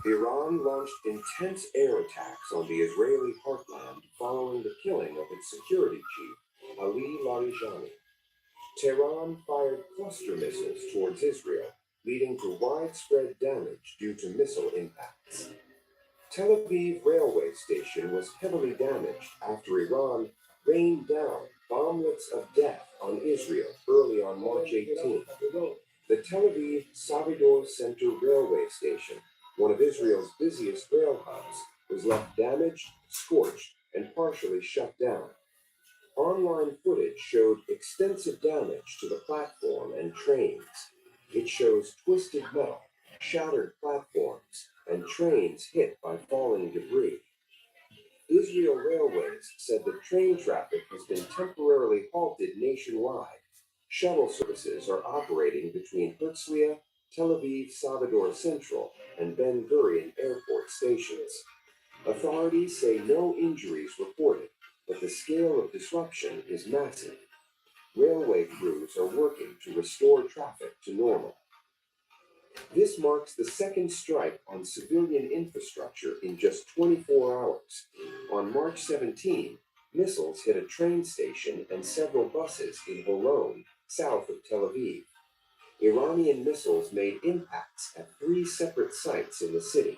Iran launched intense air attacks on the Israeli heartland following the killing of its security chief, Ali Larijani. Tehran fired cluster missiles towards Israel, leading to widespread damage due to missile impacts. Tel Aviv railway station was heavily damaged after Iran rained down bomblets of death on Israel early on March 18th. The Tel Aviv Savidor Center railway station, one of Israel's busiest rail hubs, was left damaged, scorched, and partially shut down. Online footage showed extensive damage to the platform and trains. It shows twisted metal, shattered platforms, and trains hit by falling debris. Israel Railways said that train traffic has been temporarily halted nationwide. Shuttle services are operating between Herzliya, Tel Aviv Salvador Central, and Ben Gurion airport stations. Authorities say no injuries reported, but the scale of disruption is massive. Railway crews are working to restore traffic to normal. This marks the second strike on civilian infrastructure in just 24 hours. On March 17, missiles hit a train station and several buses in Holon, south of Tel Aviv. Iranian missiles made impacts at 3 separate sites in the city.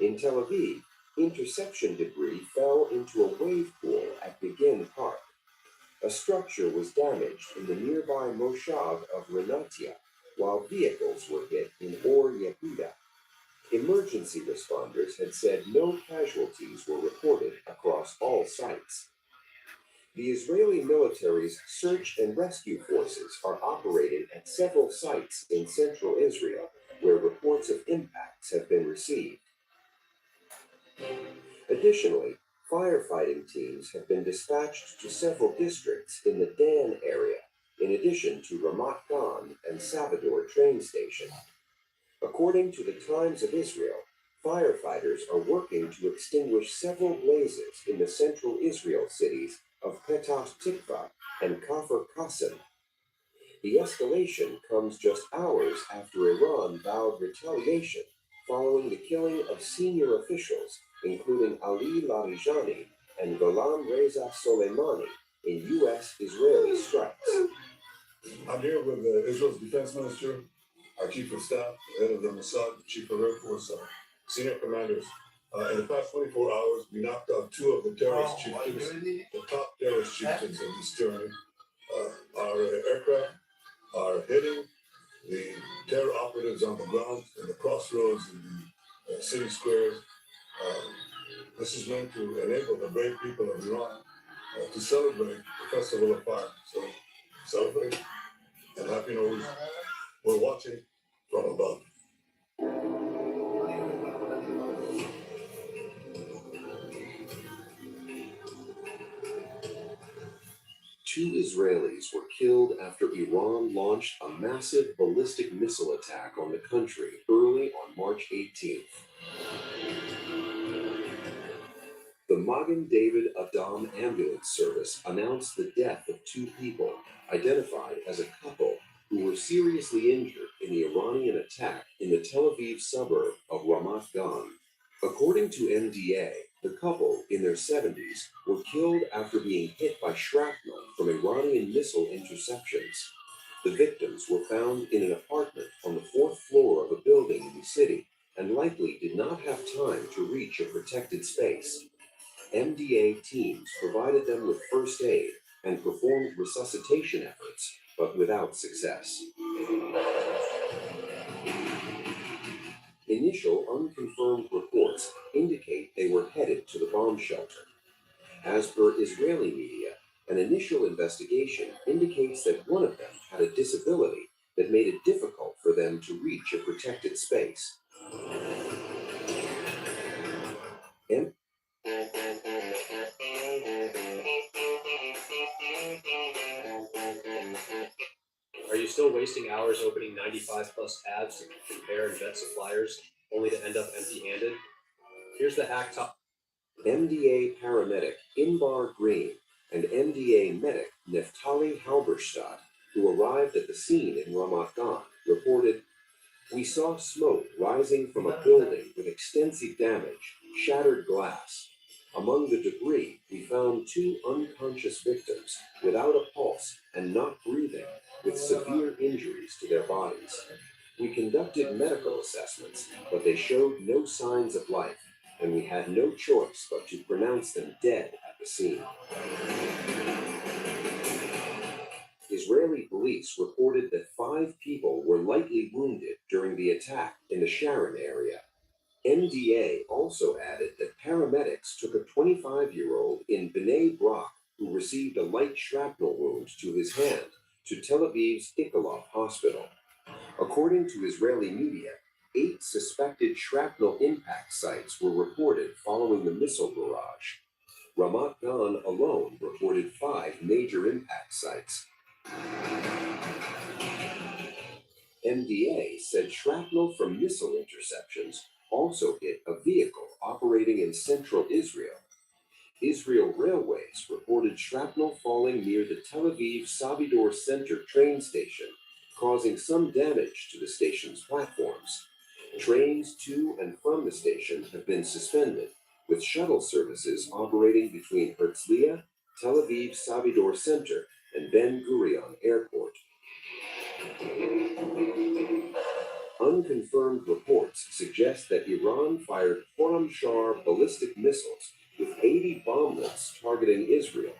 In Tel Aviv, interception debris fell into a wave pool at Begin Park. A structure was damaged in the nearby Moshav of Renatia, while vehicles were hit in Or Yehuda. Emergency responders had said no casualties were reported across all sites. The Israeli military's search and rescue forces are operating at several sites in central Israel where reports of impacts have been received. Additionally, firefighting teams have been dispatched to several districts in the Dan area, in addition to Ramat Gan and Salvador train station. According to the Times of Israel, firefighters are working to extinguish several blazes in the central Israel cities of Petah Tikva and Kafr Qasim. The escalation comes just hours after Iran vowed retaliation following the killing of senior officials, including Ali Larijani and Gholam Reza Soleimani, in U.S.-Israeli strikes. I'm here with Israel's defense minister, our chief of staff, the head of the Mossad, the chief of Air Force, senior commanders. In the past 24 hours, we knocked out 2 of the terrorist chieftains, the top terrorist chieftains of this tyranny. Our aircraft are hitting the terror operatives on the ground, in the crossroads, in the city squares. This is meant to enable the brave people of Iran to celebrate the Festival of Fire. So celebrate and happy New Year. We're watching from above. Two Israelis were killed after Iran launched a massive ballistic missile attack on the country early on March 18th. The Magen David Adom ambulance service announced the death of 2 people, identified as a couple, who were seriously injured in the Iranian attack in the Tel Aviv suburb of Ramat Gan. According to MDA, the couple, in their 70s, were killed after being hit by shrapnel from Iranian missile interceptions. The victims were found in an apartment on the 4th floor of a building in the city and likely did not have time to reach a protected space. MDA teams provided them with first aid and performed resuscitation efforts, but without success. Initial unconfirmed reports indicate they were headed to the bomb shelter. As per Israeli media, an initial investigation indicates that one of them had a disability that made it difficult for them to reach a protected space. Are you still wasting hours opening 95 plus tabs to compare and vet suppliers, only to end up empty-handed? Here's the hack top. MDA paramedic Inbar Green and MDA medic Neftali Halberstadt, who arrived at the scene in Ramat Gan, reported, We saw smoke rising from a building with extensive damage, shattered glass. Among the debris, we found two unconscious victims without a pulse and not breathing, with severe injuries to their bodies. We conducted medical assessments, but they showed no signs of life, and we had no choice but to pronounce them dead at the scene. Israeli police reported that 5 people were lightly wounded during the attack in the Sharon area. NDA also added that paramedics took a 25-year-old in Bnei Brak who received a light shrapnel wound to his hand to Tel Aviv's Ichilov hospital. According to Israeli media, 8 suspected shrapnel impact sites were reported following the missile barrage. Ramat Gan alone reported 5 major impact sites. MDA said shrapnel from missile interceptions also hit a vehicle operating in central Israel. Israel Railways reported shrapnel falling near the Tel Aviv Savidor Center train station, causing some damage to the station's platforms. Trains to and from the station have been suspended, with shuttle services operating between Herzliya, Tel Aviv Savidor Center, and Ben Gurion Airport. Unconfirmed reports suggest that Iran fired Khorramshahr ballistic missiles with 80 bomblets targeting Israel.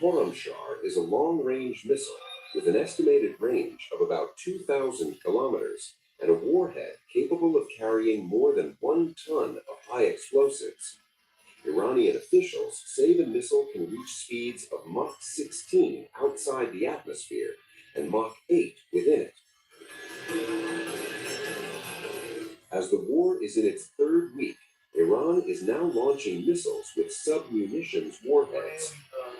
Khorramshahr is a long-range missile with an estimated range of about 2,000 kilometers and a warhead capable of carrying more than 1 ton of high explosives. Iranian officials say the missile can reach speeds of Mach 16 outside the atmosphere and Mach 8 within it. As the war is in its 3rd week, Iran is now launching missiles with sub-munitions warheads.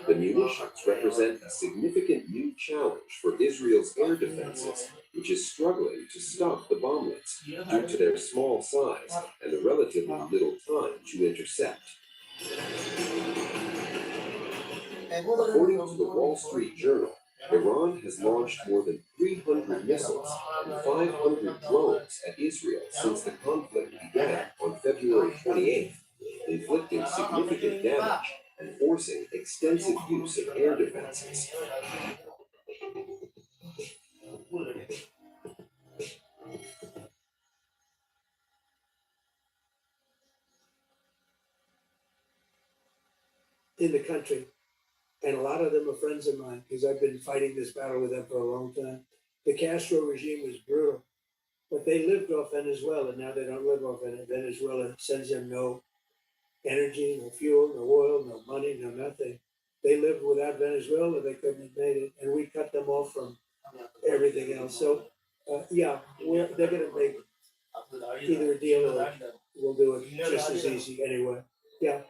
The munitions represent a significant new challenge for Israel's air defenses, which is struggling to stop the bomblets due to their small size and the relatively little time to intercept. According to the Wall Street Journal, Iran has launched more than 300 missiles and 500 drones at Israel since the conflict began on February 28th, inflicting significant damage and forcing extensive use of air defenses. In the country, and a lot of them are friends of mine because I've been fighting this battle with them for a long time. The Castro regime was brutal, but they lived off Venezuela. Now they don't live off Venezuela. Sends them no energy, no fuel, no oil, no money, no nothing. They lived without Venezuela. They couldn't have made it, and we cut them off from everything else. So, yeah, they're going to make either a deal or we'll do it just as easy anyway. Yeah,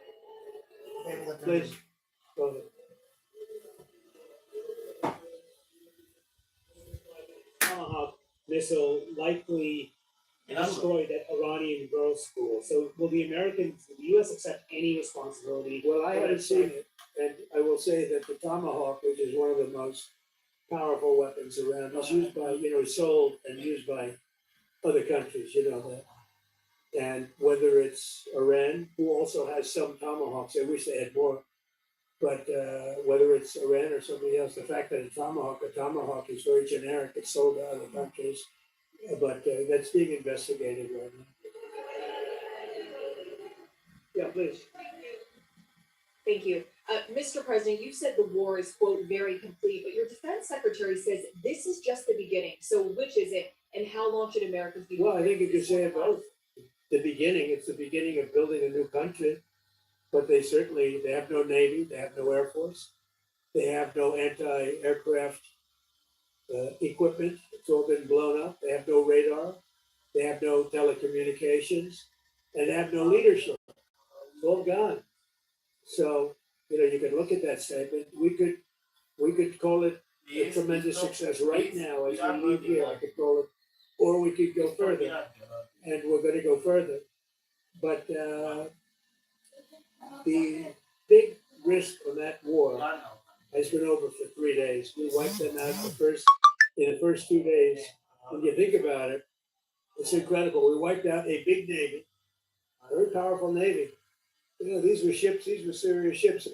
please go ahead. Tomahawk missile likely destroyed that Iranian girls' school. So will the Americans, will the U.S. accept any responsibility? Well, I haven't seen it, and I will say that the Tomahawk, which is one of the most powerful weapons around, is used by, sold and used by other countries, that. And whether it's Iran, who also has some Tomahawks, I wish they had more, but whether it's Iran or somebody else, the fact that a Tomahawk is very generic, it's sold to other countries, but that's being investigated right now. Yeah, please. Thank you. Mr. President, you said the war is, quote, very complete, but your defense secretary says this is just the beginning. So which is it, and how long should Americans be? Well, I think you could say it both. It's the beginning of building a new country, but they have no Navy, they have no Air Force, they have no anti-aircraft equipment, it's all been blown up, they have no radar, they have no telecommunications, and they have no leadership, it's all gone. So, you can look at that statement, we could call it a tremendous success right now as we leave here, I could call it, or we could go further, and we're gonna go further. But the big risk on that war has been over for 3 days. We wiped them out in the first 2 days. When you think about it, It's incredible. We wiped out a big navy, a very powerful navy. You know, these were ships, these were serious ships.